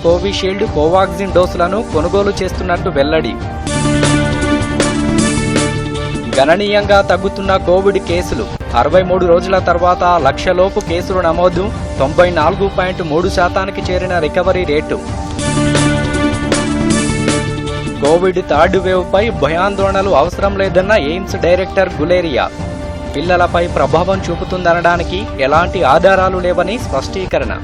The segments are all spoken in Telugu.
కోవిషీల్డ్, కోవాక్సిన్ డోసులను కొనుగోలు చేస్తున్నట్టు వెల్లడి. గణనీయంగా తగ్గుతున్న కోవిడ్ కేసులు. 63 రోజుల తర్వాత 1,00,000 లోపు కేసులు నమోదు. 94.3% చేరిన recovery rate. Covid third wave పై భయాందోళనలు అవసరం లేదన్న ఎయిమ్స్ డైరెక్టర్ గులేరియా. పిల్లలపై ప్రభావం చూపుతుందనడానికి ఎలాంటి ఆధారాలు లేవని స్పష్టీకరణ.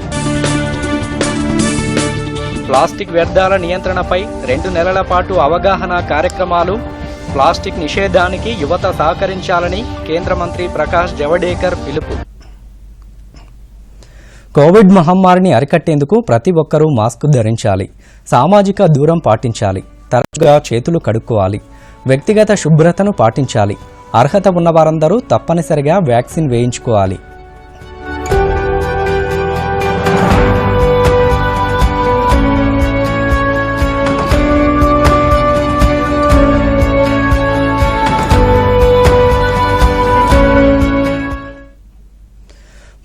ప్లాస్టిక్ వ్యర్థాల నియంత్రణపై 2 నెలల పాటు అవగాహన కార్యక్రమాలు. ప్లాస్టిక్ నిషేధానికి యువత సహకరించాలని కేంద్ర మంత్రి ప్రకాష్ జవడేకర్ పిలుపు. కోవిడ్ మహమ్మారిని అరికట్టేందుకు ప్రతి ఒక్కరూ మాస్క్ ధరించాలి, సామాజిక దూరం పాటించాలి, తరచుగా చేతులు కడుక్కోవాలి, వ్యక్తిగత శుభ్రతను పాటించాలి. అర్హత ఉన్నవారందరూ తప్పనిసరిగా వ్యాక్సిన్ వేయించుకోవాలి.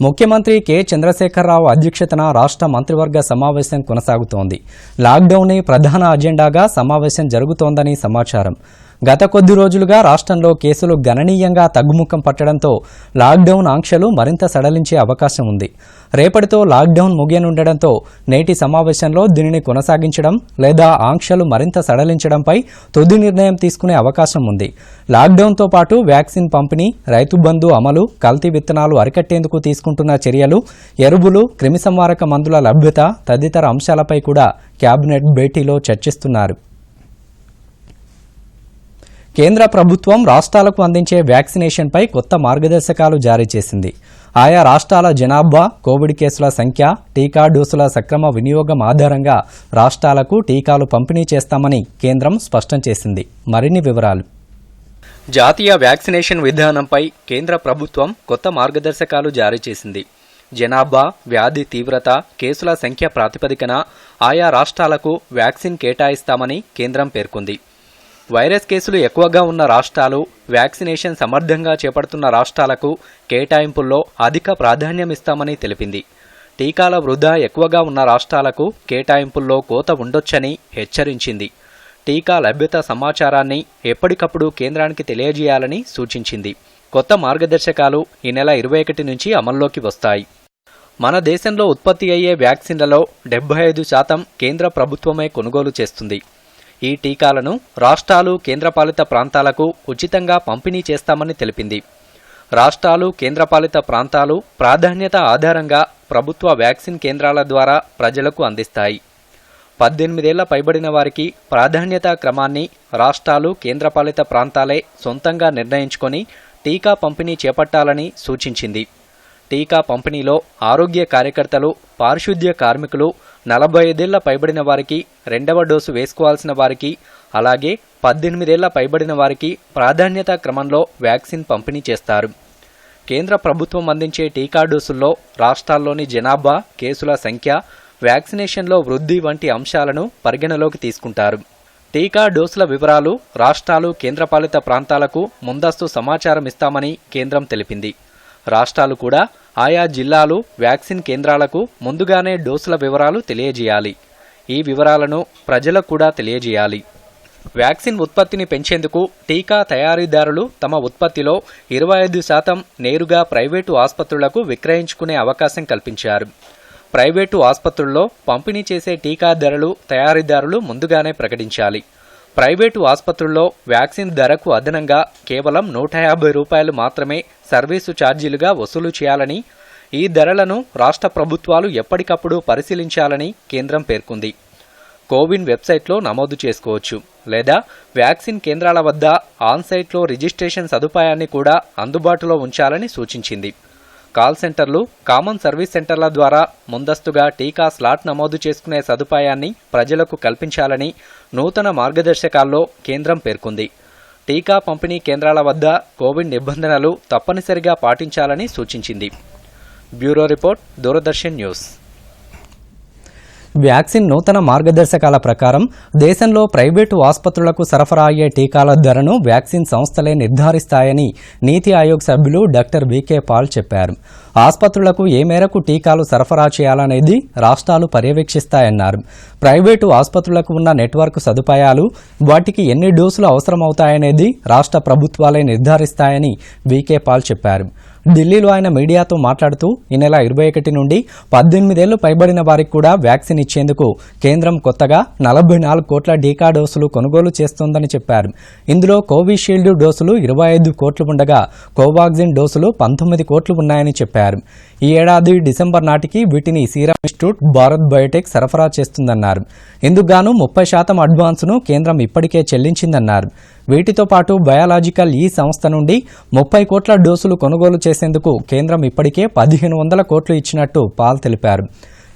ముఖ్యమంత్రి కె చంద్రశేఖరరావు అధ్యక్షతన రాష్ట్ర మంత్రివర్గ సమావేశం కొనసాగుతోంది. లాక్డౌన్నే ప్రధాన అజెండాగా సమావేశం జరుగుతోందని సమాచారం. గత కొద్ది రోజులుగా రాష్ట్రంలో కేసులు గణనీయంగా తగ్గుముఖం పట్టడంతో లాక్డౌన్ ఆంక్షలు మరింత సడలించే అవకాశం ఉంది. రేపటితో లాక్డౌన్ ముగియనుండడంతో నేటి సమావేశంలో దీనిని కొనసాగించడం లేదా ఆంక్షలు మరింత సడలించడంపై తుది నిర్ణయం తీసుకునే అవకాశం ఉంది. లాక్డౌన్తో పాటు వ్యాక్సిన్ పంపిణీ, రైతు బంధు అమలు, కల్తీ విత్తనాలు అరికట్టేందుకు తీసుకుంటున్న చర్యలు, ఎరువులు, క్రిమిసంహారక మందుల లభ్యత తదితర అంశాలపై కూడా కేబినెట్ భేటీలో చర్చిస్తున్నారు. కేంద్ర ప్రభుత్వం రాష్ట్రాలకు అందించే వ్యాక్సినేషన్పై కొత్త మార్గదర్శకాలు జారీ చేసింది. ఆయా రాష్ట్రాల జనాభా, కోవిడ్ కేసుల సంఖ్య, టీకా డోసుల సక్రమ వినియోగం ఆధారంగా రాష్ట్రాలకు టీకాలు పంపిణీ చేస్తామని కేంద్రం స్పష్టం చేసింది. మరిన్ని వివరాలు. జాతీయ వ్యాక్సినేషన్ విధానంపై కేంద్ర ప్రభుత్వం కొత్త మార్గదర్శకాలు జారీ చేసింది. జనాభా, వ్యాధి తీవ్రత, కేసుల సంఖ్య ప్రాతిపదికన ఆయా రాష్ట్రాలకు వ్యాక్సిన్ కేటాయిస్తామని కేంద్రం పేర్కొంది. వైరస్ కేసులు ఎక్కువగా ఉన్న రాష్ట్రాలు, వ్యాక్సినేషన్ సమర్థంగా చేపడుతున్న రాష్ట్రాలకు కేటాయింపుల్లో అధిక ప్రాధాన్యమిస్తామని తెలిపింది. టీకాల వృధా ఎక్కువగా ఉన్న రాష్ట్రాలకు కేటాయింపుల్లో కోత ఉండొచ్చని హెచ్చరించింది. టీకా లభ్యత సమాచారాన్ని ఎప్పటికప్పుడు కేంద్రానికి తెలియజేయాలని సూచించింది. కొత్త మార్గదర్శకాలు ఈ నెల 21 నుంచి అమల్లోకి వస్తాయి. మన దేశంలో ఉత్పత్తి అయ్యే వ్యాక్సిన్లలో 75% కేంద్ర ప్రభుత్వమే కొనుగోలు చేస్తుంది. ఈ టీకాలను రాష్ట్రాలు, కేంద్రపాలిత ప్రాంతాలకు ఉచితంగా పంపిణీ చేస్తామని తెలిపింది. రాష్ట్రాలు, కేంద్రపాలిత ప్రాంతాలు ప్రాధాన్యత ఆధారంగా ప్రభుత్వ వ్యాక్సిన్ కేంద్రాల ద్వారా ప్రజలకు అందిస్తాయి. 18 ఏళ్ల పైబడిన వారికి ప్రాధాన్యతా క్రమాన్ని రాష్ట్రాలు, కేంద్రపాలిత ప్రాంతాలే సొంతంగా నిర్ణయించుకొని టీకా పంపిణీ చేపట్టాలని సూచించింది. టీకా పంపిణీలో ఆరోగ్య కార్యకర్తలు, పారిశుద్ధ్య కార్మికులు, 45 ఏళ్ల పైబడిన వారికి, 2వ డోసు వేసుకోవాల్సిన వారికి, అలాగే 18 ఏళ్ల పైబడిన వారికి ప్రాధాన్యత క్రమంలో వ్యాక్సిన్ పంపిణీ చేస్తారు. కేంద్ర ప్రభుత్వం అందించే టీకా డోసుల్లో రాష్ట్రాల్లోని జనాభా, కేసుల సంఖ్య, వ్యాక్సినేషన్లో వృద్ధి వంటి అంశాలను పరిగణలోకి తీసుకుంటారు. టీకా డోసుల వివరాలు రాష్ట్రాలు, కేంద్రపాలిత ప్రాంతాలకు ముందస్తు సమాచారం ఇస్తామని కేంద్రం తెలిపింది. రాష్ట్రాలు కూడా ఆయా జిల్లాలు, వ్యాక్సిన్ కేంద్రాలకు ముందుగానే డోసుల వివరాలు తెలియజేయాలి. ఈ వివరాలను ప్రజలకు కూడా తెలియజేయాలి. వ్యాక్సిన్ ఉత్పత్తిని పెంచేందుకు టీకా తయారీదారులు తమ ఉత్పత్తిలో 25% నేరుగా ప్రైవేటు ఆసుపత్రులకు విక్రయించుకునే అవకాశం కల్పించారు. ప్రైవేటు ఆసుపత్రుల్లో పంపిణీ చేసే టీకా ధరలు తయారీదారులు ముందుగానే ప్రకటించాలి. ప్రైవేటు ఆసుపత్రుల్లో వ్యాక్సిన్ ధరకు అదనంగా కేవలం ₹150 మాత్రమే సర్వీసు ఛార్జీలుగా వసూలు చేయాలని, ఈ ధరలను రాష్ట్ర ప్రభుత్వాలు ఎప్పటికప్పుడు పరిశీలించాలని కేంద్రం పేర్కొంది. కోవిన్ వెబ్సైట్లో నమోదు చేసుకోవచ్చు లేదా వ్యాక్సిన్ కేంద్రాల వద్ద ఆన్సైట్లో రిజిస్ట్రేషన్ సదుపాయాన్ని కూడా అందుబాటులో ఉంచాలని సూచించింది. కాల్ సెంటర్లు, కామన్ సర్వీస్ సెంటర్ల ద్వారా ముందస్తుగా టీకా స్లాట్ నమోదు చేసుకునే సదుపాయాన్ని ప్రజలకు కల్పించాలని నూతన మార్గదర్శకాల్లో కేంద్రం పేర్కొంది. టీకా పంపిణీ కేంద్రాల వద్ద కోవిడ్ నిబంధనలు తప్పనిసరిగా పాటించాలని సూచించింది. Bureau report, Doordarshan news. Vaccine నూతన మార్గదర్శకాల ప్రకారం దేశంలో ప్రైవేటు ఆసుపత్రులకు సరఫరా అయ్యే టీకాల ధరను వ్యాక్సిన్ సంస్థలే నిర్ధారిస్తాయని నీతి ఆయోగ్ సభ్యులు డాక్టర్ వికే పాల్ చెప్పారు. ఆసుపత్రులకు ఏ మేరకు టీకాలు సరఫరా చేయాలనేది రాష్ట్రాలు పర్యవేక్షిస్తాయన్నారు. ప్రైవేటు ఆసుపత్రులకు ఉన్న నెట్వర్క్ సదుపాయాలు, వాటికి ఎన్ని డోసులు అవసరమవుతాయనేది రాష్ట్ర ప్రభుత్వాలే నిర్ధారిస్తాయని వికే పాల్ చెప్పారు. ఢిల్లీలో ఆయన మీడియాతో మాట్లాడుతూ ఈ నెల 21 నుండి 18 ఏళ్లు పైబడిన వారికి కూడా వ్యాక్సిన్ ఇచ్చేందుకు కేంద్రం కొత్తగా 44 కోట్ల టీకా డోసులు కొనుగోలు చేస్తోందని చెప్పారు. ఇందులో కోవిషీల్డ్ డోసులు 25 కోట్లు ఉండగా కోవాక్సిన్ డోసులు 19 కోట్లు ఉన్నాయని చెప్పారు. ఈ ఏడాది డిసెంబర్ నాటికి వీటిని సీరం ఇన్స్టిట్యూట్, భారత్ బయోటెక్ సరఫరా చేస్తుందన్నారు. ఇందుకుగాను 30% అడ్వాన్సును కేంద్రం ఇప్పటికే చెల్లించిందన్నారు. వీటితో పాటు బయాలజికల్ ఈ సంస్థ నుండి 30 కోట్ల డోసులు కొనుగోలు చేసేందుకు కేంద్రం ఇప్పటికే 1500 కోట్లు ఇచ్చినట్టు పాల్ తెలిపారు.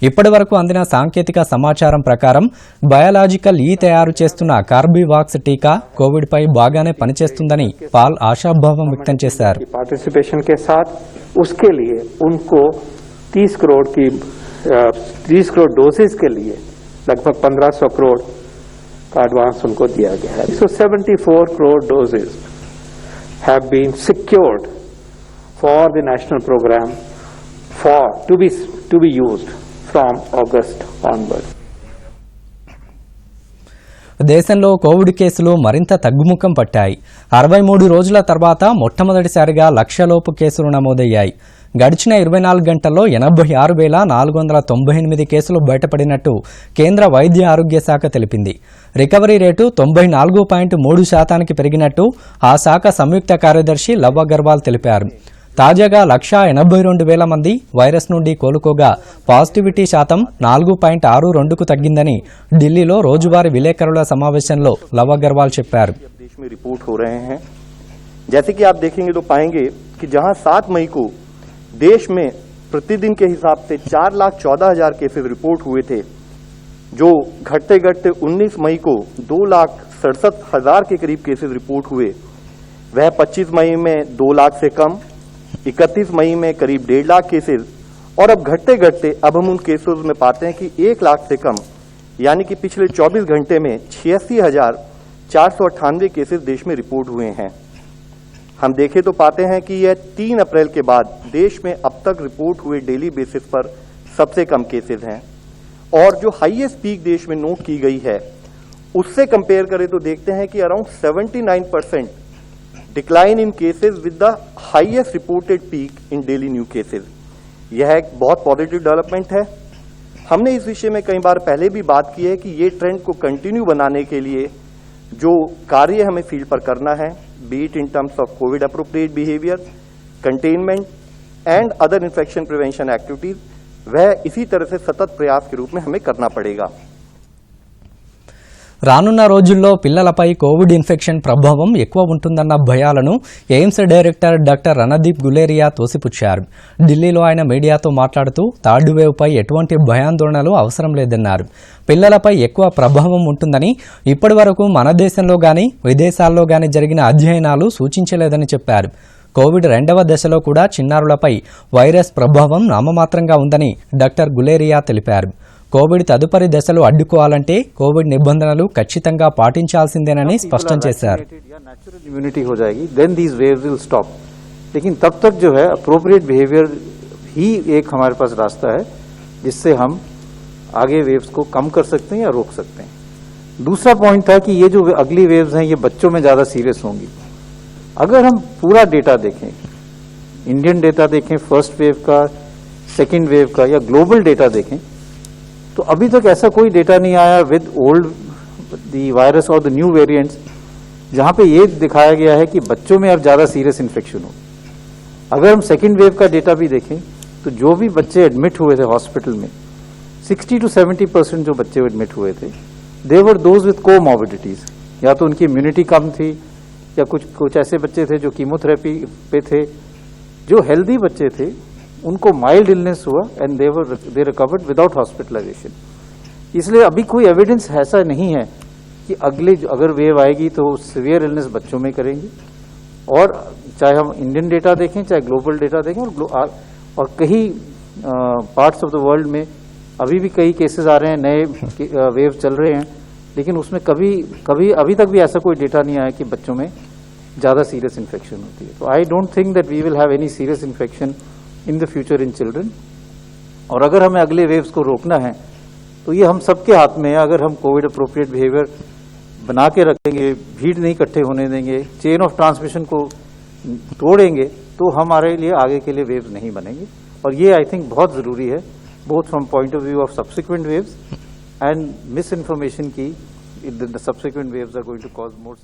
ఇప్పటి వరకు అందిన సాంకేతిక సమాచారం ప్రకారం బయాలజికల్ ఈ తయారు చేస్తున్న కార్బీవాక్స్ టీకా కోవిడ్పై బాగానే పనిచేస్తుందని పాల్ ఆశాభావం వ్యక్తం చేశారు. पार्टिसिपेशन के साथ उसके लिए उनको 30 करोड़ डोसेज के लिए लगभग 1500 करोड़ का एडवांस उनको दिया गया है. So 74 crore doses have been secured for the national program to be used from August onward. దేశంలో కోవిడ్ కేసులు మరింత తగ్గుముఖం పట్టాయి. 63 రోజుల తర్వాత మొట్టమొదటిసారిగా 1,00,000 కేసులు నమోదయ్యాయి. గడిచిన 24 గంటల్లో 86,498 కేసులు బయటపడినట్టు కేంద్ర వైద్య ఆరోగ్య శాఖ తెలిపింది. రికవరీ రేటు 94.3% పెరిగినట్టు ఆ శాఖ సంయుక్త కార్యదర్శి లవ్ అగర్వాల్ తెలిపారు. తాజాగా 1,82,000 మంది వైరస్ నుండి కోలుకోగా పాజిటివిటీ శాతం 4.62కు తగ్గిందని ఢిల్లీలో రోజువారీ విలేకరుల సమావేశంలో లవ్ అగర్వాల్ చెప్పారు. जैसे कि आप देखेंगे तो पाएंगे कि जहां 7 मई को देश में प्रतिदिन के हिसाब से 4,14,000 केसेस रिपोर्ट हुए थे, जो घटते घटते 19 मई को 2,67,000 के करीब केसेस रिपोर्ट हुए, वह 25 मई में 2 लाख से कम, 31 मई में करीब 1.5 लाख केसेस, और अब घटते घटते अब हम उन केसेस में पाते हैं कि 1 लाख से कम, यानी कि पिछले 24 घंटे में 86,498 केसेस देश में रिपोर्ट हुए हैं. हम देखें तो पाते हैं कि यह 3 अप्रैल के बाद देश में अब तक रिपोर्ट हुए डेली बेसिस पर सबसे कम केसेस हैं, और जो हाईएस्ट पीक देश में नोट की गई है उससे कंपेयर करें तो देखते हैं कि around 79% decline in cases with the highest reported peak in daily new cases. यह एक बहुत पॉजिटिव डेवलपमेंट है. हमने इस विषय में कई बार पहले भी बात की है कि ये ट्रेंड को कंटिन्यू बनाने के लिए जो कार्य हमें फील्ड पर करना है, be it in terms of COVID appropriate behavior, containment and other infection prevention activities, वह इसी तरह से सतत प्रयास के रूप में हमें करना पड़ेगा. రానున్న రోజుల్లో పిల్లలపై కోవిడ్ ఇన్ఫెక్షన్ ప్రభావం ఎక్కువ ఉంటుందన్న భయాలను AIIMS director doctor Randeep Guleria తోసిపుచ్చారు. ఢిల్లీలో ఆయన మీడియాతో మాట్లాడుతూ థర్డ్ వేవ్పై ఎటువంటి భయాందోళనలు అవసరం లేదన్నారు. పిల్లలపై ఎక్కువ ప్రభావం ఉంటుందని ఇప్పటి వరకు మన దేశంలో గాని విదేశాల్లో గాని జరిగిన అధ్యయనాలు సూచించలేదని చెప్పారు. కోవిడ్ 2వ దశలో కూడా చిన్నారులపై వైరస్ ప్రభావం నామమాత్రంగా ఉందని డాక్టర్ గులేరియా తెలిపారు. కోవిడ్ తదుపరి దశలు అడ్డుకోవాలంటే కోవిడ్ నిబంధనలు ఖచ్చితంగా పాటించాల్సిందేనని స్పష్టం చేశారు. नेचुरल इम्यूनिटी हो जाएगी, then these waves will stop. लेकिन तब तक जो है अप्रोप्रिएट बिहेवियर ही एक हमारे पास रास्ता है जिससे हम आगे वेव्स को कम कर सकते हैं या रोक सकते हैं. दूसरा पॉइंट था कि ये जो अगली वेव्स हैं ये बच्चों में ज्यादा सीरियस होंगी. अगर हम पूरा डेटा देखें, इंडियन डेटा देखें फर्स्ट वेव का, सेकेंड वेव का, या ग्लोबल डेटा देखें, तो अभी तक ऐसा कोई डेटा नहीं आया विद ओल्ड दी वायरस और द न्यू वेरिएंट्स जहां पे ये दिखाया गया है कि बच्चों में अब ज्यादा सीरियस इन्फेक्शन हो. अगर हम सेकेंड वेव का डेटा भी देखें तो जो भी बच्चे एडमिट हुए थे हॉस्पिटल में, 60 to 70% जो बच्चे एडमिट हुए थे, दे वर दोज विद कोमॉर्बिडिटीज. या तो उनकी इम्यूनिटी कम थी, या कुछ ऐसे बच्चे थे जो कीमोथेरेपी पे थे. जो हेल्दी बच्चे थे उनको माइल्ड इलनेस हुआ and they recovered without hospitalisation. इसलिए अभी कोई एविडेंस ऐसा नहीं है कि अगर वेव आएगी तो सीवियर इलनेस बच्चों में करेंगे. और चाहे हम इंडियन डेटा देखें, चाहे ग्लोबल डेटा देखें, और कई पार्ट्स ऑफ द वर्ल्ड में अभी भी कई केसेस आ रहे हैं, नए वेव चल रहे हैं, लेकिन उसमें कभी अभी तक भी ऐसा कोई डेटा नहीं आया कि बच्चों में ज़्यादा सीरियस इन्फेक्शन होती है। तो I don't think that we will have any serious infection in the future in children. और अगर हमें अगले वेव्स को रोकना है तो ये हम सबके हाथ में है। अगर हम कोविड अप्रोप्रिएट बिहेवियर बना के रखेंगे, भीड़ नहीं इकट्ठे होने देंगे, चेन ऑफ ट्रांसमिशन को तोड़ेंगे, तो हमारे लिए आगे के लिए वेव्स नहीं बनेंगे। और ये आई थिंक बहुत ज़रूरी है, both from point of view of subsequent waves and misinformation की the subsequent waves are going to cause more.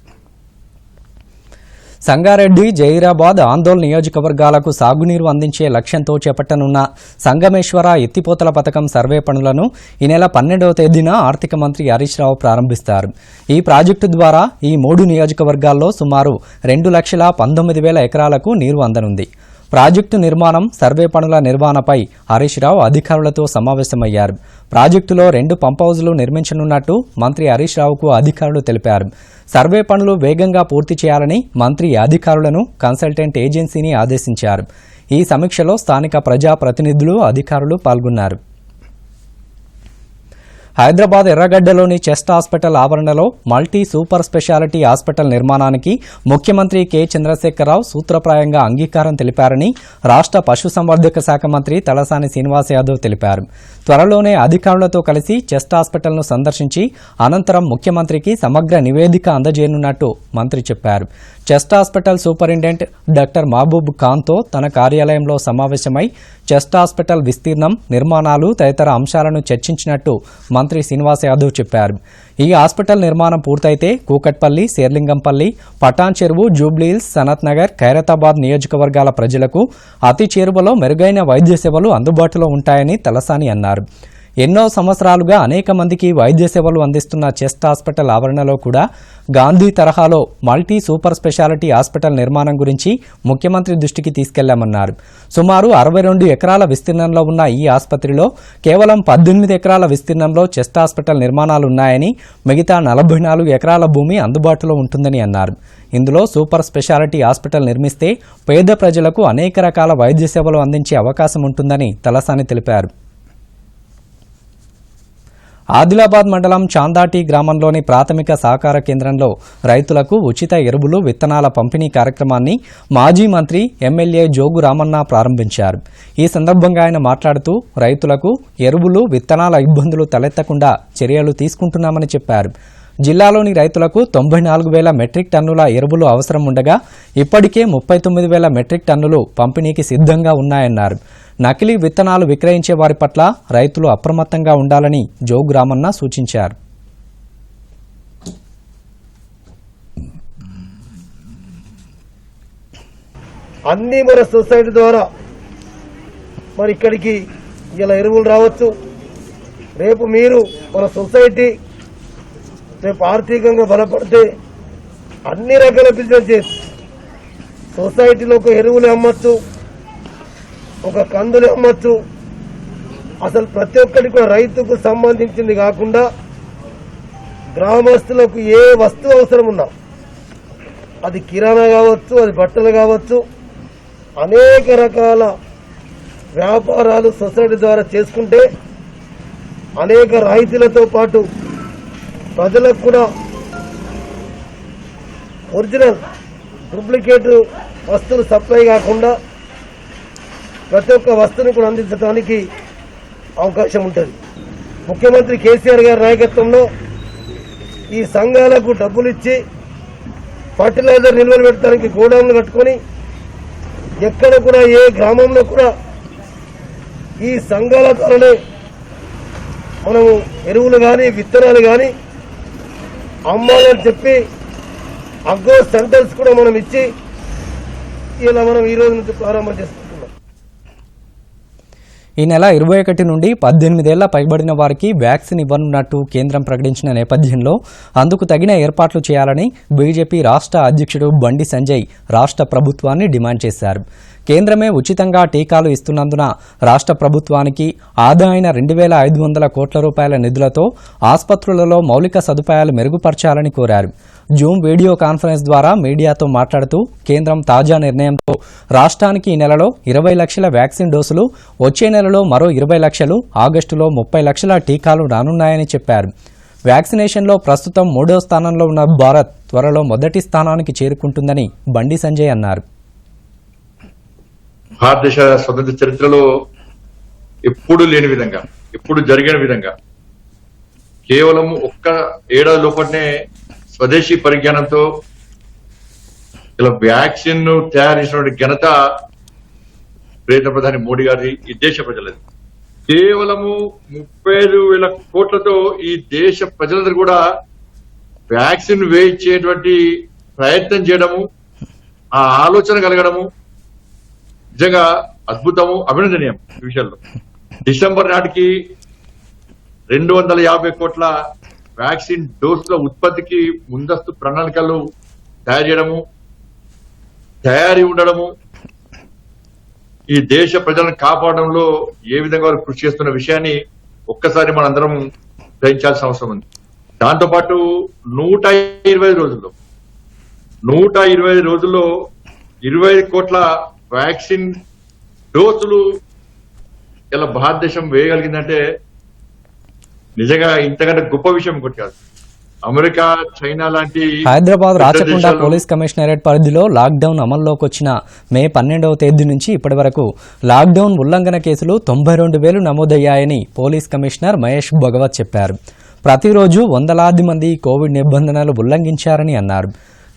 Sangareddy, Zaheerabad, ఆందోళన నియోజకవర్గాలకు సాగునీరు అందించే లక్ష్యంతో చేపట్టనున్న సంగమేశ్వర ఎత్తిపోతల పథకం సర్వే పనులను ఈ నెల 12వ తేదీన ఆర్థిక మంత్రి హరీష్ రావు ప్రారంభిస్తారు. ఈ ప్రాజెక్టు ద్వారా ఈ 3 నియోజకవర్గాల్లో సుమారు 2,19,000 ఎకరాలకు నీరు అందనుంది. ప్రాజెక్టు నిర్మాణం, సర్వే పనుల నిర్వహణపై హరీష్ రావు అధికారులతో సమావేశమయ్యారు. ప్రాజెక్టులో 2 పంప్ హౌజులు నిర్మించనున్నట్టు మంత్రి హరీష్ రావుకు అధికారులు తెలిపారు. సర్వే పనులు వేగంగా పూర్తి చేయాలని మంత్రి అధికారులను, కన్సల్టెంట్ ఏజెన్సీని ఆదేశించారు. ఈ సమీక్షలో స్థానిక ప్రజాప్రతినిధులు, అధికారులు పాల్గొన్నారు. హైదరాబాద్ ఎర్రగడ్డలోని చెస్ట్ హాస్పిటల్ ఆవరణలో మల్టీ సూపర్ స్పెషాలిటీ హాస్పిటల్ నిర్మాణానికి ముఖ్యమంత్రి కె చంద్రశేఖరరావు సూత్రప్రాయంగా అంగీకారం తెలిపారని రాష్ట్ర పశుసంవర్ధక శాఖ మంత్రి తలసాని శ్రీనివాస్ యాదవ్ తెలిపారు. త్వరలోనే అధికారులతో కలిసి చెస్ట్ హాస్పిటల్ను సందర్శించి అనంతరం ముఖ్యమంత్రికి సమగ్ర నివేదిక అందజేయనున్నట్టు మంత్రి చెప్పారు. Chest hospital superintendent doctor Mahaboob ఖాన్తో తన కార్యాలయంలో సమావేశమై చెస్ట్ హాస్పిటల్ విస్తీర్ణం, నిర్మాణాలు తదితర అంశాలను చర్చించినట్టు మంత్రి శ్రీనివాస్ యాదవ్ చెప్పారు. ఈ హాస్పిటల్ నిర్మాణం పూర్తయితే కూకట్పల్లి, శేర్లింగంపల్లి, పటాన్ చెరువు, జూబ్లీహిల్స్, సనత్ నగర్, ఖైరతాబాద్ నియోజకవర్గాల ప్రజలకు అతి చేరువలో మెరుగైన వైద్య సేవలు అందుబాటులో ఉంటాయని తలసాని అన్నారు. ఎన్నో సంవత్సరాలుగా అనేక మందికి వైద్య సేవలు అందిస్తున్న చెస్ట్ హాస్పిటల్ ఆవరణలో కూడా గాంధీ తరహాలో మల్టీ సూపర్ స్పెషాలిటీ హాస్పిటల్ నిర్మాణం గురించి ముఖ్యమంత్రి దృష్టికి తీసుకెళ్లామన్నారు. సుమారు 62 ఎకరాల విస్తీర్ణంలో ఉన్న ఈ ఆసుపత్రిలో కేవలం 18 ఎకరాల విస్తీర్ణంలో చెస్ట్ హాస్పిటల్ నిర్మాణాలున్నాయని, మిగతా 44 ఎకరాల భూమి అందుబాటులో ఉంటుందని అన్నారు. ఇందులో సూపర్ స్పెషాలిటీ హాస్పిటల్ నిర్మిస్తే పేద ప్రజలకు అనేక రకాల వైద్య సేవలు అందించే అవకాశం ఉంటుందని తలసాని తెలిపారు. ఆదిలాబాద్ మండలం చాందాటి గ్రామంలోని ప్రాథమిక సహకార కేంద్రంలో రైతులకు ఉచిత ఎరువులు, విత్తనాల పంపిణీ కార్యక్రమాన్ని మాజీ మంత్రి, ఎమ్మెల్యే జోగు రామన్న ప్రారంభించారు. ఈ సందర్భంగా ఆయన మాట్లాడుతూ రైతులకు ఎరువులు, విత్తనాల ఇబ్బందులు తలెత్తకుండా చర్యలు తీసుకుంటున్నామని చెప్పారు. జిల్లాలోని రైతులకు 94,000 మెట్రిక్ టన్నుల ఎరువులు అవసరం ఉండగా ఇప్పటికే 39,000 మెట్రిక్ టన్నులు పంపిణీకి సిద్ధంగా ఉన్నాయన్నారు. నకిలీ విత్తనాలు విక్రయించే వారి పట్ల రైతులు అప్రమత్తంగా ఉండాలని జోగు రామన్న సూచించారు. అన్ని మన సొసైటీ ద్వారా మరి ఇక్కడికి ఇలా ఎరువులు రావచ్చు. రేపు మీరు మన సొసైటీ రేపు ఆర్థికంగా బలపడితే అన్ని రకాల బిజినెస్ చేసి సొసైటీలో ఒక ఎరువులు అమ్మచ్చు, ఒక కందులు అమ్మచ్చు. అసలు ప్రతి ఒక్కరికి కూడా రైతుకు సంబంధించింది కాకుండా గ్రామస్తులకు ఏ వస్తువు అవసరం ఉన్నా, అది కిరాణా కావచ్చు, అది బట్టలు కావచ్చు, అనేక రకాల వ్యాపారాలు సొసైటీ ద్వారా చేసుకుంటే అనేక రాయితీలతో పాటు ప్రజలకు కూడా ఒరిజినల్, డూప్లికేట్ వస్తువులు సప్లై కాకుండా ప్రతి ఒక్క వస్తువుని కూడా అందించడానికి అవకాశం ఉంటుంది. ముఖ్యమంత్రి కేసీఆర్ గారి నాయకత్వంలో ఈ సంఘాలకు డబ్బులు ఇచ్చి ఫర్టిలైజర్ నిల్వలు పెట్టడానికి గోడౌన్లు కట్టుకొని ఎక్కడ కూడా ఏ గ్రామంలో కూడా ఈ సంఘాల ద్వారానే మనము ఎరువులు కానీ విత్తనాలు కానీ అమ్మాలని చెప్పి అగ్రో సెంటర్స్ కూడా మనం ఇచ్చి ఇలా మనం ఈ రోజు నుంచి ప్రారంభం చేసుకుంటున్నాం. ఈ నెల 21 నుండి 18 ఏళ్ల పైబడిన వారికి వ్యాక్సిన్ ఇవ్వనున్నట్టు కేంద్రం ప్రకటించిన నేపథ్యంలో అందుకు తగిన ఏర్పాట్లు చేయాలని బీజేపీ రాష్ట్ర అధ్యక్షుడు బండి సంజయ్ రాష్ట్ర ప్రభుత్వాన్ని డిమాండ్ చేశారు. కేంద్రమే ఉచితంగా టీకాలు ఇస్తున్నందున రాష్ట్ర ప్రభుత్వానికి ఆదా అయిన 2,500 కోట్ల రూపాయల నిధులతో ఆసుపత్రులలో మౌలిక సదుపాయాలు మెరుగుపరచాలని కోరారు. జూమ్ వీడియో కాన్ఫరెన్స్ ద్వారా మీడియాతో మాట్లాడుతూ కేంద్రం తాజా నిర్ణయంతో రాష్ట్రానికి ఈ నెలలో 20 లక్షల వ్యాక్సిన్ డోసులు, వచ్చే నెలలో మరో 20 లక్షలు, ఆగస్టులో 30 లక్షల టీకాలు రానున్నాయని చెప్పారు. వ్యాక్సినేషన్లో ప్రస్తుతం 3వ స్థానంలో ఉన్న భారత్ త్వరలో మొదటి స్థానానికి చేరుకుంటుందని బండి సంజయ్ అన్నారు. భారతదేశ స్వతంత్ర చరిత్రలో ఎప్పుడు లేని విధంగా, ఎప్పుడు జరిగిన విధంగా కేవలం ఒక్క ఏడాది లోపలనే స్వదేశీ పరిజ్ఞానంతో ఇలా వ్యాక్సిన్ తయారు చేసినటువంటి ఘనత ప్రియతమ ప్రధాని మోడీ గారి ఈ దేశ ప్రజలది. కేవలము 35,000 కోట్లతో ఈ దేశ ప్రజలందరూ కూడా వ్యాక్సిన్ వేయించేటువంటి ప్రయత్నం చేయడము, ఆ ఆలోచన కలగడము నిజంగా అద్భుతము, అభినందనీయం. ఈ విషయంలో డిసెంబర్ నాటికి 250 కోట్ల వ్యాక్సిన్ డోసుల ఉత్పత్తికి ముందస్తు ప్రణాళికలు తయారు చేయడము, తయారీ ఉండడము, ఈ దేశ ప్రజలను కాపాడడంలో ఏ విధంగా వారు కృషి చేస్తున్న విషయాన్ని ఒక్కసారి మనందరం గ్రహించాల్సిన అవసరం ఉంది. దాంతోపాటు 125 రోజుల్లో 25 కోట్ల వ్యాక్సిన్ డోసులు ఇలా భారతదేశం వేయగలిగిందంటే నిజంగా ఇంతకంటే గొప్ప విషయం ఇంకోటి కాదు. అమెరికా, చైనా లాంటి హైదరాబాద్ రాచకొండ పోలీస్ కమిషనరేట్ పరిధిలో లాక్డౌన్ అమల్లోకి వచ్చిన మే 12వ తేదీ నుంచి ఇప్పటి వరకు లాక్డౌన్ ఉల్లంఘన కేసులు 92,000 నమోదయ్యాయని పోలీస్ కమిషనర్ మహేష్ భగవత్ చెప్పారు. ప్రతిరోజు వందలాది మంది కోవిడ్ నిబంధనలు ఉల్లంఘించారని అన్నారు.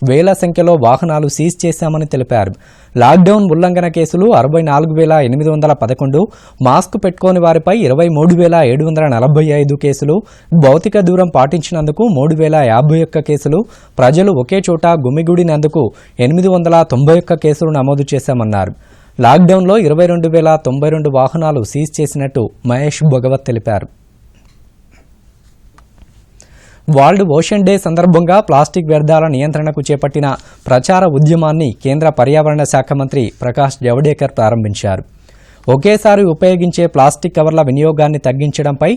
వేల సంఖ్యలో వాహనాలు సీజ్ చేశామని తెలిపారు. లాక్డౌన్ ఉల్లంఘన కేసులు 64,811, మాస్క్ పెట్టుకోని వారిపై 23,745 కేసులు, భౌతిక దూరం పాటించినందుకు 3,051 కేసులు, ప్రజలు ఒకే చోట గుమిగూడినందుకు 891 కేసులు నమోదు చేశామన్నారు. లాక్డౌన్లో 22,092 వాహనాలు సీజ్ చేసినట్టు మహేష్ భగవత్ తెలిపారు. వరల్డ్ ఓషన్ డే సందర్భంగా ప్లాస్టిక్ వ్యర్థాల నియంత్రణకు చేపట్టిన ప్రచార ఉద్యమాన్ని కేంద్ర పర్యావరణ శాఖ మంత్రి ప్రకాష్ జవడేకర్ ప్రారంభించారు. ఒకేసారి ఉపయోగించే ప్లాస్టిక్ కవర్ల వినియోగాన్ని తగ్గించడంపై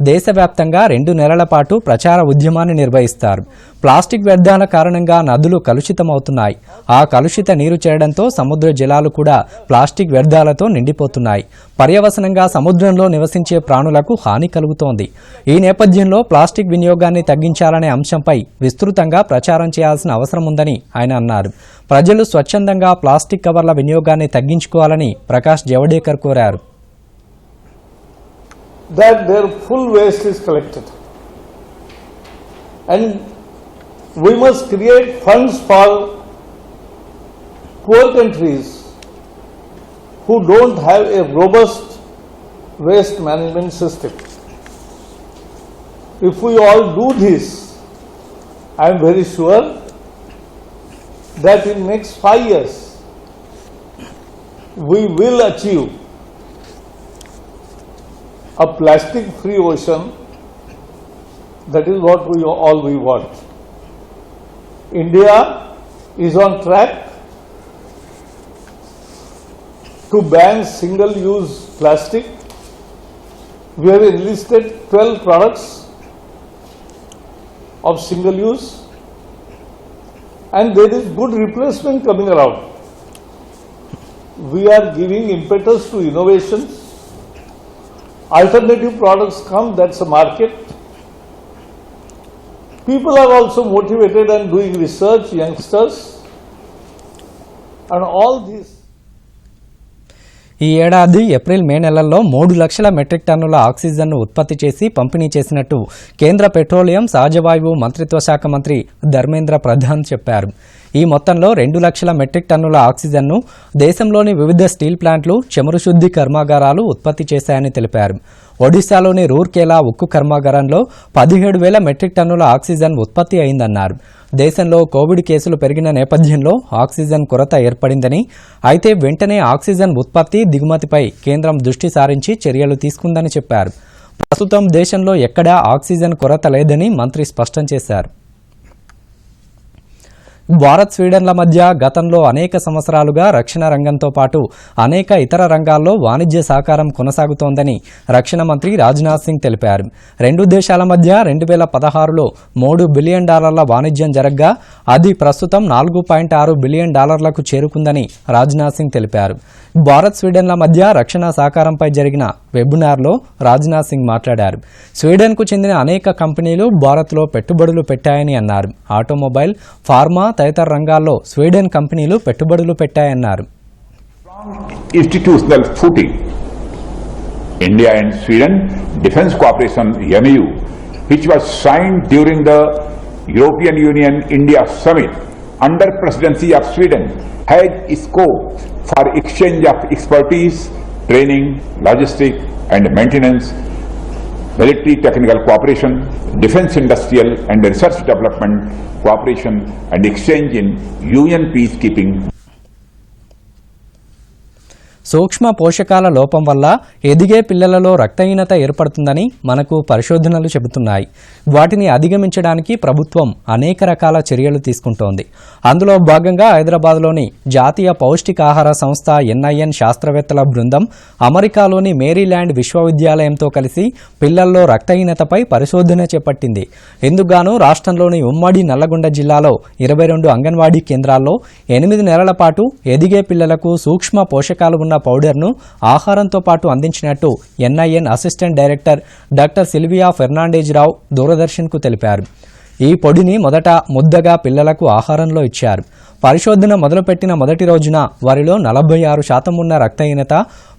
దేశవ్యాప్తంగా 2 నెలల పాటు ప్రచార ఉద్యమాన్ని నిర్వహిస్తారు. ప్లాస్టిక్ వ్యర్థాల కారణంగా నదులు కలుషితమవుతున్నాయి. ఆ కలుషిత నీరు చేరడంతో సముద్ర జలాలు కూడా ప్లాస్టిక్ వ్యర్థాలతో నిండిపోతున్నాయి. పర్యవసనంగా సముద్రంలో నివసించే ప్రాణులకు హాని కలుగుతోంది. ఈ నేపథ్యంలో ప్లాస్టిక్ వినియోగాన్ని తగ్గించాలనే అంశంపై విస్తృతంగా ప్రచారం చేయాల్సిన అవసరం ఉందని ఆయన అన్నారు. ప్రజలు స్వచ్ఛందంగా ప్లాస్టిక్ కవర్ల వినియోగాన్ని తగ్గించుకోవాలని ప్రకాష్ జవడేకర్ కోరారు. That their full waste is collected, and we must create funds for poor countries who don't have a robust waste management system. If we all do this, I am very sure that in next 5 years we will achieve a plastic-free ocean. That is what we want. India is on track to ban single-use plastic. We have enlisted 12 products of single-use, and there is good replacement coming around. We are giving impetus to innovations. Alternative products come, that's a market. People are also motivated and doing research, youngsters, and all this. ఈ ఏడాది ఏప్రిల్ మే నెలల్లో 3 లక్షల మెట్రిక్ టన్నుల ఆక్సిజన్ను ఉత్పత్తి చేసి పంపిణీ చేసినట్టు కేంద్ర పెట్రోలియం, సహజవాయువు మంత్రిత్వ శాఖ మంత్రి ధర్మేంద్ర ప్రధాన్ చెప్పారు. ఈ మొత్తంలో 2 లక్షల మెట్రిక్ టన్నుల ఆక్సిజన్ను దేశంలోని వివిధ స్టీల్ ప్లాంట్లు, చమురు శుద్ధి కర్మాగారాలు ఉత్పత్తి చేశాయని తెలిపారు. ఒడిశాలోని రూర్కేలా ఉక్కు కర్మాగారంలో 17,000 మెట్రిక్ టన్నుల ఆక్సిజన్ ఉత్పత్తి అయిందన్నారు. దేశంలో కోవిడ్ కేసులు పెరిగిన నేపథ్యంలో ఆక్సిజన్ కొరత ఏర్పడిందని, అయితే వెంటనే ఆక్సిజన్ ఉత్పత్తి, దిగుమతిపై కేంద్రం దృష్టి సారించి చర్యలు తీసుకుందని చెప్పారు. ప్రస్తుతం దేశంలో ఎక్కడా ఆక్సిజన్ కొరత లేదని మంత్రి స్పష్టం చేశారు. భారత్ స్వీడన్ల మధ్య గతంలో అనేక సంవత్సరాలుగా రక్షణ రంగంతో పాటు అనేక ఇతర రంగాల్లో వాణిజ్య సహకారం కొనసాగుతోందని రక్షణ మంత్రి రాజ్నాథ్ సింగ్ తెలిపారు. రెండు దేశాల మధ్య 2016లో $3 బిలియన్ వాణిజ్యం జరగ్గా అది ప్రస్తుతం $4.6 బిలియన్ చేరుకుందని రాజ్నాథ్ సింగ్ తెలిపారు. భారత్ స్వీడన్ల మధ్య రక్షణ సహకారంపై జరిగిన వెబినార్లో రాజ్నాథ్ సింగ్ మాట్లాడారు. స్వీడన్కు చెందిన అనేక కంపెనీలు భారత్లో పెట్టుబడులు పెట్టాయని అన్నారు. ఆటోమొబైల్, ఫార్మా తదితర రంగాల్లో స్వీడన్ కంపెనీలు పెట్టుబడులు పెట్టాయన్నారు. Institutional footing. India and Sweden Defence Cooperation (MOU), which was signed during the European Union India Summit under presidency of Sweden, has scope for exchange of expertise, training, logistics and maintenance, military technical cooperation, defence industrial and research development cooperation and exchange in UN peacekeeping. సూక్ష్మ పోషకాల లోపం వల్ల ఎదిగే పిల్లలలో రక్తహీనత ఏర్పడుతుందని మనకు పరిశోధనలు చెబుతున్నాయి. వాటిని అధిగమించడానికి ప్రభుత్వం అనేక రకాల చర్యలు తీసుకుంటోంది. అందులో భాగంగా హైదరాబాద్లోని జాతీయ పౌష్టికాహార సంస్థ NIN శాస్త్రవేత్తల బృందం అమెరికాలోని మేరీల్యాండ్ విశ్వవిద్యాలయంతో కలిసి పిల్లల్లో రక్తహీనతపై పరిశోధన చేపట్టింది. ఇందుకుగాను రాష్ట్రంలోని ఉమ్మడి నల్లగొండ జిల్లాలో 22 అంగన్వాడీ కేంద్రాల్లో 8 నెలల పాటు ఎదిగే పిల్లలకు సూక్ష్మ పోషకాలు ఉన్న పౌడర్ను ఆహారంతో పాటు అందించినట్టు NIN assistant director doctor Sylvia Fernandez Rao దూరదర్శన్కు తెలిపారు. ఈ పొడిని మొదట ముద్దగా పిల్లలకు ఆహారంలో ఇచ్చారు. పరిశోధన మొదలుపెట్టిన మొదటి రోజున వారిలో 46% ఉన్న రక్తహీనత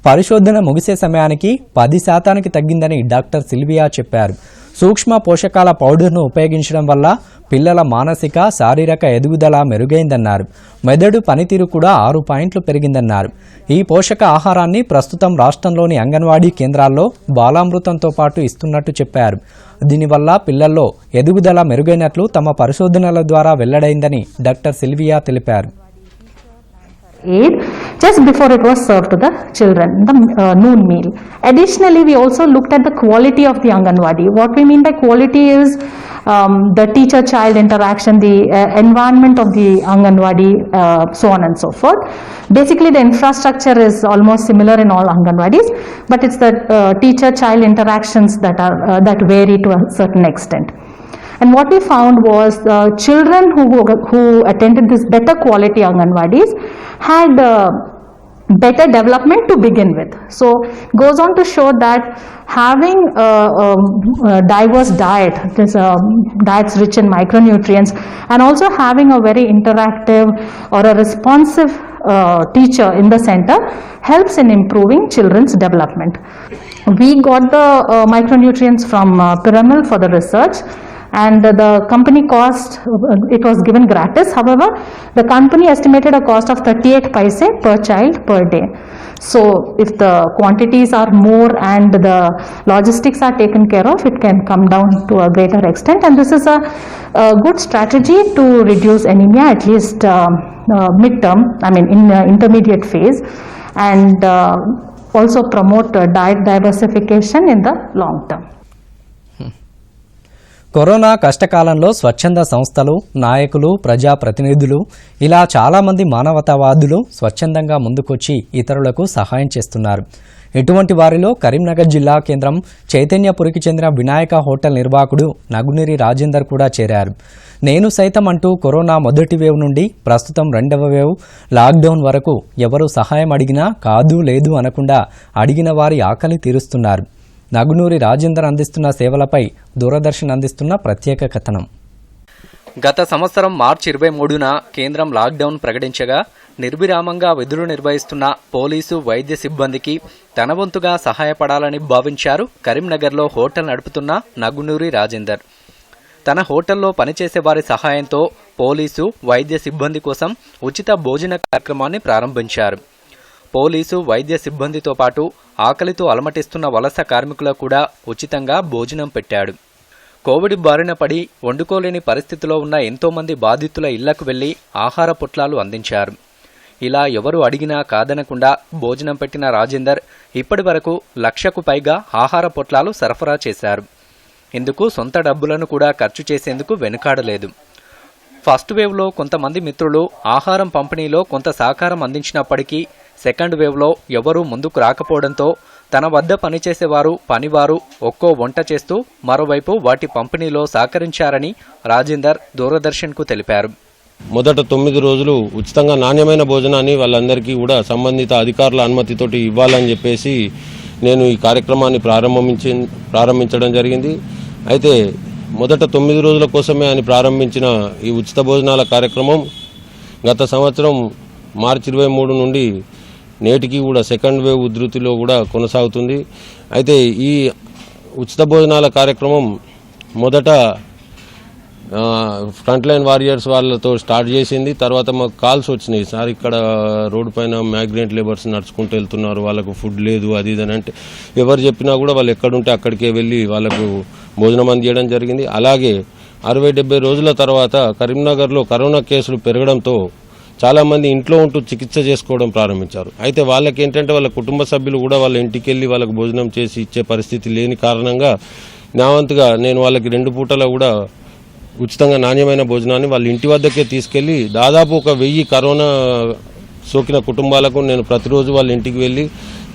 పరిశోధన ముగిసే సమయానికి 10% తగ్గిందని డాక్టర్ సిల్వియా చెప్పారు. సూక్ష్మ పోషకాల పౌడర్ను ఉపయోగించడం వల్ల పిల్లల మానసిక, శారీరక ఎదుగుదల మెరుగైందన్నారు. మెదడు పనితీరు కూడా 6 పాయింట్లు పెరిగిందన్నారు. ఈ పోషక ఆహారాన్ని ప్రస్తుతం రాష్ట్రంలోని అంగన్వాడీ కేంద్రాల్లో బాలామృతంతో పాటు ఇస్తున్నట్టు చెప్పారు. దీనివల్ల పిల్లల్లో ఎదుగుదల మెరుగైనట్లు తమ పరిశోధనల ద్వారా వెల్లడైందని డాక్టర్ సిల్వియా తెలిపారు. aid just before it was served to the children, the noon meal. Additionally, we also looked at the quality of the Anganwadi. What we mean by quality is the teacher-child interaction, the environment of the Anganwadi, so on and so forth. Basically, the infrastructure is almost similar in all Anganwadis, but it's the teacher-child interactions that vary to a certain extent. And what we found was children who attended this better quality Anganwadis had better development to begin with. So goes on to show that having a diverse diet, this diets rich in micronutrients, and also having a very interactive or a responsive teacher in the center helps in improving children's development. We got the micronutrients from Piramal for the research, and the company cost, it was given gratis. However, the company estimated a cost of 38 paise per child per day. So if the quantities are more and the logistics are taken care of, it can come down to a greater extent, and this is a good strategy to reduce anemia, at least mid-term, in intermediate phase, and also promote diet diversification in the long term. Corona కష్టకాలంలో స్వచ్ఛంద సంస్థలు, నాయకులు, ప్రజాప్రతినిధులు ఇలా చాలామంది మానవతావాదులు స్వచ్ఛందంగా ముందుకొచ్చి ఇతరులకు సహాయం చేస్తున్నారు. ఇటువంటి వారిలో కరీంనగర్ జిల్లా కేంద్రం చైతన్యపురికి చెందిన వినాయక హోటల్ నిర్వాహకుడు నగునూరి రాజేందర్ కూడా చేరారు. నేను సైతం అంటూ కరోనా మొదటి వేవ్ నుండి ప్రస్తుతం 2వ వేవ్ లాక్డౌన్ వరకు ఎవరు సహాయం అడిగినా కాదు లేదు అనకుండా అడిగిన వారి ఆకలి తీరుస్తున్నారు. నగునూరి రాజేందర్ అందిస్తున్న సేవలపై దూరదర్శన్ అందిస్తున్న ప్రత్యేక కథనం. గత సంవత్సరం మార్చి 23న కేంద్రం లాక్డౌన్ ప్రకటించగా నిర్విరామంగా విధులు నిర్వహిస్తున్న పోలీసు, వైద్య సిబ్బందికి తన వంతుగా సహాయపడాలని భావించారు కరీంనగర్లో హోటల్ నడుపుతున్న నగునూరి రాజేందర్. తన హోటల్లో పనిచేసే వారి సహాయంతో పోలీసు, వైద్య సిబ్బంది కోసం ఉచిత భోజన కార్యక్రమాన్ని ప్రారంభించారు. పోలీసు, వైద్య సిబ్బందితో పాటు ఆకలితో అలమటిస్తున్న వలస కార్మికులకు కూడా ఉచితంగా భోజనం పెట్టాడు. కోవిడ్ బారిన పడి వండుకోలేని పరిస్థితిలో ఉన్న ఎంతోమంది బాధితుల ఇళ్లకు వెళ్లి ఆహార పొట్లాలు అందించారు. ఇలా ఎవరు అడిగినా కాదనకుండా భోజనం పెట్టిన రాజేందర్ ఇప్పటి వరకు 1,00,000కు పైగా ఆహార పొట్లాలు సరఫరా చేశారు. ఇందుకు సొంత డబ్బులను కూడా ఖర్చు చేసేందుకు వెనుకాడలేదు. ఫస్ట్ వేవ్లో కొంతమంది మిత్రులు ఆహారం పంపిణీలో కొంత సహకారం అందించినప్పటికీ సెకండ్ వేవ్లో ఎవరూ ముందుకు రాకపోవడంతో తన వద్ద పనిచేసేవారు పనివారు ఒక్కో వంట చేస్తూ మరోవైపు వాటి పంపిణీలో సహకరించారని రాజేందర్ దూరదర్శన్కు తెలిపారు. మొదట 9 రోజులు ఉచితంగా నాణ్యమైన భోజనాన్ని వాళ్ళందరికీ కూడా సంబంధిత అధికారుల అనుమతితోటి ఇవ్వాలని చెప్పేసి నేను ఈ కార్యక్రమాన్ని ప్రారంభించడం జరిగింది. అయితే మొదట 9 రోజుల కోసమే అని ప్రారంభించిన ఈ ఉచిత భోజనాల కార్యక్రమం గత సంవత్సరం మార్చి 23 నుండి నేటికి కూడా సెకండ్ వేవ్ ఉధృతిలో కూడా కొనసాగుతుంది. అయితే ఈ ఉచిత భోజనాల కార్యక్రమం మొదట ఫ్రంట్ లైన్ వారియర్స్ వాళ్ళతో స్టార్ట్ చేసింది. తర్వాత మాకు కాల్స్ వచ్చినాయి, సార్ ఇక్కడ రోడ్డు పైన మైగ్రెంట్ లేబర్స్ నడుచుకుంటూ వెళ్తున్నారు, వాళ్ళకు ఫుడ్ లేదు అది ఇది అని. అంటే ఎవరు చెప్పినా కూడా వాళ్ళు ఎక్కడుంటే అక్కడికే వెళ్ళి వాళ్ళకు భోజనం అందించడం జరిగింది. అలాగే 60-70 రోజుల తర్వాత కరీంనగర్లో కరోనా కేసులు పెరగడంతో చాలామంది ఇంట్లో ఉంటూ చికిత్స చేసుకోవడం ప్రారంభించారు. అయితే వాళ్ళకి ఏంటంటే వాళ్ళ కుటుంబ సభ్యులు కూడా వాళ్ళ ఇంటికి వెళ్ళి వాళ్ళకు భోజనం చేసి ఇచ్చే పరిస్థితి లేని కారణంగా నా వంతుగా నేను వాళ్ళకి 2 పూటల కూడా ఉచితంగా నాణ్యమైన భోజనాన్ని వాళ్ళ ఇంటి వద్దకే తీసుకెళ్లి దాదాపు 1000 కరోనా సోకిన కుటుంబాలకు నేను ప్రతిరోజు వాళ్ళ ఇంటికి వెళ్లి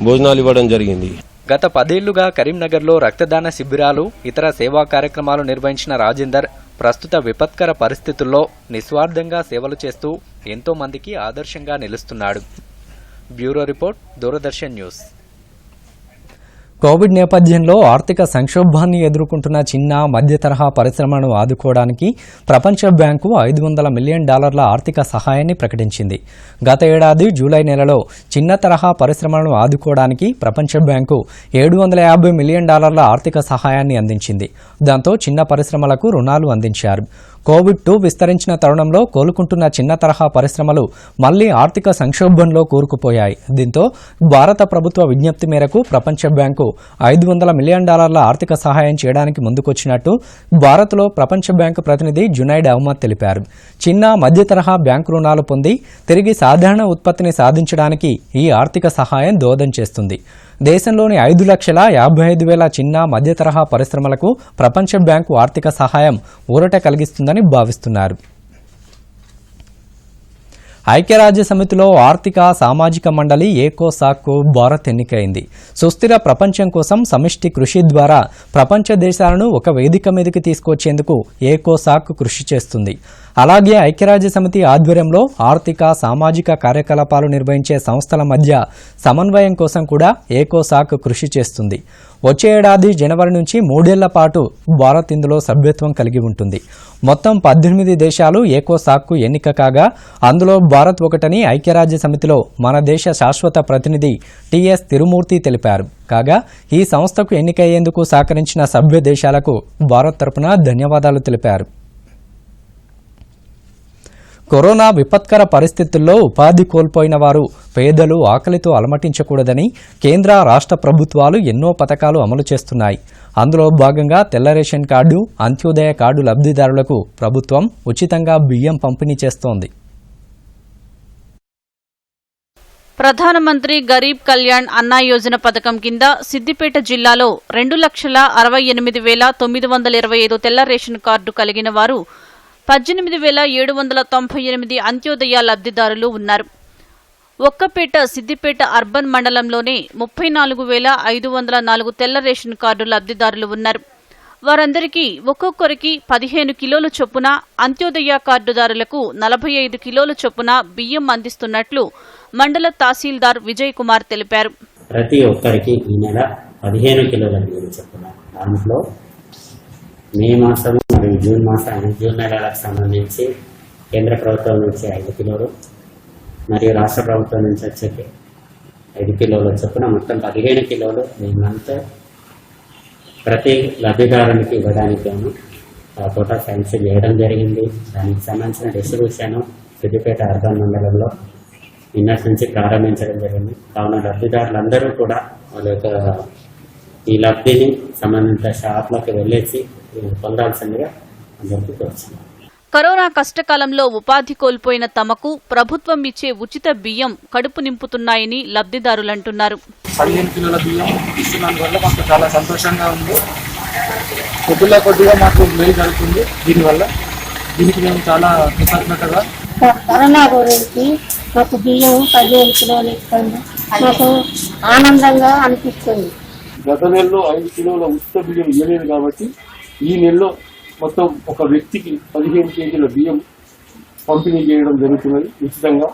భోజనాలు ఇవ్వడం జరిగింది. గత 10 ఏళ్లుగా కరీంనగర్లో రక్తదాన శిబిరాలు, ఇతర సేవా కార్యక్రమాలు నిర్వహించిన రాజేందర్ ప్రస్తుత విపత్కర పరిస్థితుల్లో నిస్వార్థంగా సేవలు చేస్తూ ఎంతో మందికి ఆదర్శంగా నిలుస్తున్నాడు. Bureau report, Doordarshan news. Covid నేపథ్యంలో ఆర్థిక సంక్షోభాన్ని ఎదుర్కొంటున్న చిన్న మధ్య తరహా పరిశ్రమలను ఆదుకోవడానికి ప్రపంచ బ్యాంకు $500 మిలియన్ ఆర్థిక సహాయాన్ని ప్రకటించింది. గత ఏడాది జూలై నెలలో చిన్న తరహా పరిశ్రమలను ఆదుకోవడానికి ప్రపంచ బ్యాంకు $750 మిలియన్ ఆర్థిక సహాయాన్ని అందించింది. దాంతో చిన్న పరిశ్రమలకు రుణాలు అందించారు. కోవిడ్-2 విస్తరించిన తరుణంలో కోలుకుంటున్న చిన్న తరహా పరిశ్రమలు మళ్లీ ఆర్థిక సంక్షోభంలో కూరుకుపోయాయి. దీంతో భారత ప్రభుత్వ విజ్ఞప్తి మేరకు ప్రపంచ బ్యాంకు $500 మిలియన్ ఆర్థిక సహాయం చేయడానికి ముందుకొచ్చినట్టు భారత్లో ప్రపంచ బ్యాంకు ప్రతినిధి జునైడ్ అహ్మద్ తెలిపారు. చిన్న మధ్య తరహా బ్యాంకు రుణాలు పొంది తిరిగి సాధారణ ఉత్పత్తిని సాధించడానికి ఈ ఆర్థిక సహాయం దోహదం చేస్తుంది. దేశంలోని 5,55,000 చిన్న మధ్య తరహా పరిశ్రమలకు ప్రపంచ బ్యాంకు ఆర్థిక సహాయం ఊరట కలిగిస్తుందని భావిస్తున్నారు. ఐక్యరాజ్య సమితిలో ఆర్థిక సామాజిక మండలి ఏకోసాక్కు భారత్ ఎన్నికైంది. సుస్థిర ప్రపంచం కోసం సమిష్టి కృషి ద్వారా ప్రపంచ దేశాలను ఒక వేదిక మీదకి తీసుకొచ్చేందుకు ఏకోసాక్ కృషి చేస్తుంది. అలాగే ఐక్యరాజ్య సమితి ఆధ్వర్యంలో ఆర్థిక సామాజిక కార్యకలాపాలు నిర్వహించే సంస్థల మధ్య సమన్వయం కోసం కూడా ఏకోసాక్ కృషి చేస్తుంది. వచ్చే ఏడాది జనవరి నుంచి 3 ఏళ్ల పాటు భారత్ ఇందులో సభ్యత్వం కలిగి ఉంటుంది. మొత్తం 18 దేశాలు ఏకోసాక్కు ఎన్నిక కాగా అందులో భారత్ ఒకటని ఐక్యరాజ్య సమితిలో మన దేశ శాశ్వత ప్రతినిధి టిఎస్ తిరుమూర్తి తెలిపారు. కాగా ఈ సంస్థకు ఎన్నికయ్యేందుకు సహకరించిన సభ్య దేశాలకు భారత్ తరపున ధన్యవాదాలు తెలిపారు. కరోనా విపత్కర పరిస్థితుల్లో ఉపాధి కోల్పోయిన వారు, పేదలు ఆకలితో అలమటించకూడదని కేంద్ర రాష్ట్ర ప్రభుత్వాలు ఎన్నో పథకాలు అమలు చేస్తున్నాయి. అందులో భాగంగా తెల్ల రేషన్ కార్డు, అంత్యోదయ కార్డు లబ్ధిదారులకు ప్రభుత్వం ఉచితంగా బియ్యం పంపిణీ చేస్తోంది. ప్రధానమంత్రి గరీబ్ కళ్యాణ్ అన్న యోజన పథకం కింద సిద్దిపేట జిల్లాలో 2,68,925 తెల్ల రేషన్ కార్డు కలిగిన వారు 18,798 అంత్యోదయ లబ్ధిదారులు ఉన్నారు. ఒక్కపేట సిద్దిపేట అర్బన్ మండలంలోనే 34,504 తెల్ల రేషన్ కార్డు లబ్ధిదారులు ఉన్నారు. వారందరికీ ఒక్కొక్కరికి 15 కిలోల చొప్పున, అంత్యోదయ కార్డుదారులకు 45 కిలోల చొప్పున బియ్యం అందిస్తున్నట్లు మండల తహసీల్దార్ విజయ్ కుమార్ తెలిపారు. ప్రతి ఒక్కరికి ఈ నెల 15 కిలోల బియ్యం చొప్పున, దాంట్లో మే మాసం మరియు జూన్ నెలలకు సంబంధించి కేంద్ర ప్రభుత్వం నుంచి 5 కిలోలు మరియు రాష్ట్ర ప్రభుత్వం నుంచి వచ్చే 5 కిలోల చొప్పున మొత్తం 15 కిలోలు ఈ మంత్ ప్రతి లబ్ధిదారునికి ఇవ్వడానికి కోటా శాంక్షన్ చేయడం జరిగింది. దానికి సంబంధించిన డిస్ట్రిబ్యూషన్ సిద్దిపేట అర్బన్ మండలంలో నిన్నటి నుంచి ప్రారంభించడం జరిగింది. కావున లబ్ధిదారులందరూ కూడా వాళ్ళ యొక్క ఈ లబ్ధిని సంబంధిత షాప్లకు వెళ్ళేసి పొందాల్సిందిగా అందరికీ కోరుతున్నాను. కరోనా కష్టకాలంలో ఉపాధి కోల్పోయిన తమకు ప్రభుత్వం ఇచ్చే ఉచిత బియ్యం కడుపు నింపుతున్నాయని లబ్ధిదారులంటున్నారు. 15 కిలోల బియ్యం ఇస్తున్నందు వల్ల మాకు చాలా సంతోషంగా ఉంది. కొద్దిగా మాకు మేలు జరుగుతుంది. దీనివల్ల దీనికి మేము చాలా కృతజ్ఞతగా కరోనా గురించి మాకు బియ్యం 15 కిలోలు ఇస్తుంది. మాకు ఆనందంగా అనిపిస్తుంది. గత నెలలో 5 కిలోల ఉచిత బియ్యం ఇవ్వలేదు కాబట్టి ఈ నెలలో మొత్తం ఒక వ్యక్తికి 15 కేజీల బియ్యం పంపిణీ చేయడం జరుగుతున్నది ఉచితంగా.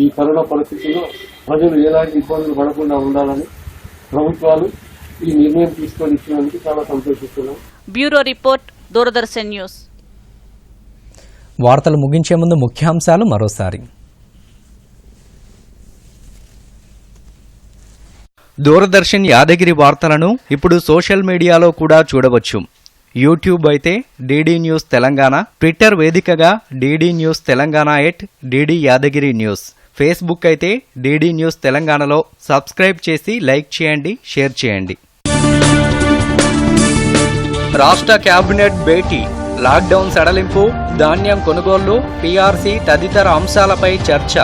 ఈ కరోనా పరిస్థితుల్లో ప్రజలు ఎలాంటి ఇబ్బందులు పడకుండా ఉండాలని ప్రభుత్వాలు ఈ నిర్ణయం తీసుకొని ఇచ్చినందుకు చాలా సంతోషిస్తున్నాం. Bureau report, Doordarshan news. వార్తలు ముగించే ముందు ముఖ్యాంశాలు మరోసారి. దూరదర్శన్ యాదగిరి వార్తలను ఇప్పుడు సోషల్ మీడియాలో కూడా చూడవచ్చు. యూట్యూబ్ అయితే డీడీ న్యూస్ తెలంగాణ, ట్విట్టర్ వేదికగా DD news Telangana @DD Yadagiri news, Facebook అయితే డీడీ న్యూస్ తెలంగాణలో సబ్స్క్రైబ్ చేసి లైక్ చేయండి, షేర్ చేయండి. రాష్ట్ర కేబినెట్ భేటీ, లాక్డౌన్ సడలింపు, ధాన్యం కొనుగోళ్లు, పీఆర్సీ తదితర అంశాలపై చర్చ.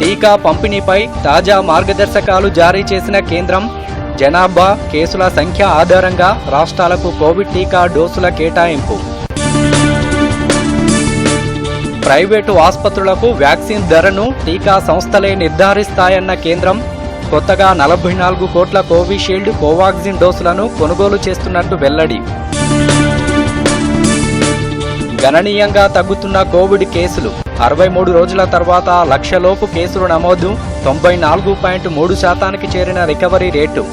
టీకా పంపిణీపై తాజా మార్గదర్శకాలు జారీ చేసిన కేంద్రం. జనాభా, కేసుల సంఖ్య ఆధారంగా రాష్ట్రాలకు కోవిడ్ టీకా డోసుల కేటాయింపు. ప్రైవేటు ఆసుపత్రులకు వ్యాక్సిన్ ధరను టీకా సంస్థలే నిర్ధారిస్తాయన్న కేంద్రం. కొత్తగా 44 కోట్ల కోవిషీల్డ్, కోవాక్సిన్ డోసులను కొనుగోలు చేస్తున్నట్టు వెల్లడి. గణనీయంగా తగ్గుతున్న కోవిడ్ కేసులు, 63 రోజుల తర్వాత 1,00,000 కేసులు నమోదు, 94.3% చేరిన recovery rate.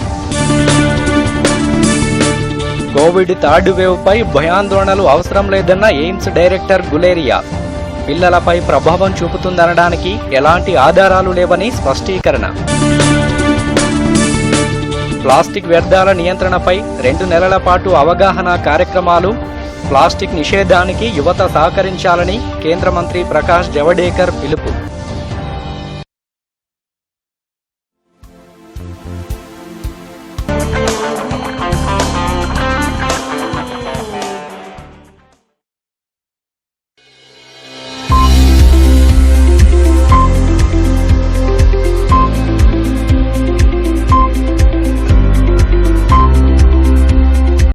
Covid third wave పై భయాందోళనలు అవసరం లేదన్న ఎయిమ్స్ డైరెక్టర్ గులేరియా. పిల్లలపై ప్రభావం చూపుతుందనడానికి ఎలాంటి ఆధారాలు లేవని స్పష్టీకరణ. ప్లాస్టిక్ వ్యర్థాల నియంత్రణపై 2 నెలల పాటు అవగాహన కార్యక్రమాలు. ప్లాస్టిక్ నిషేధానికి యువత సహకరించాలని కేంద్ర మంత్రి ప్రకాష్ జవడేకర్ పిలుపు.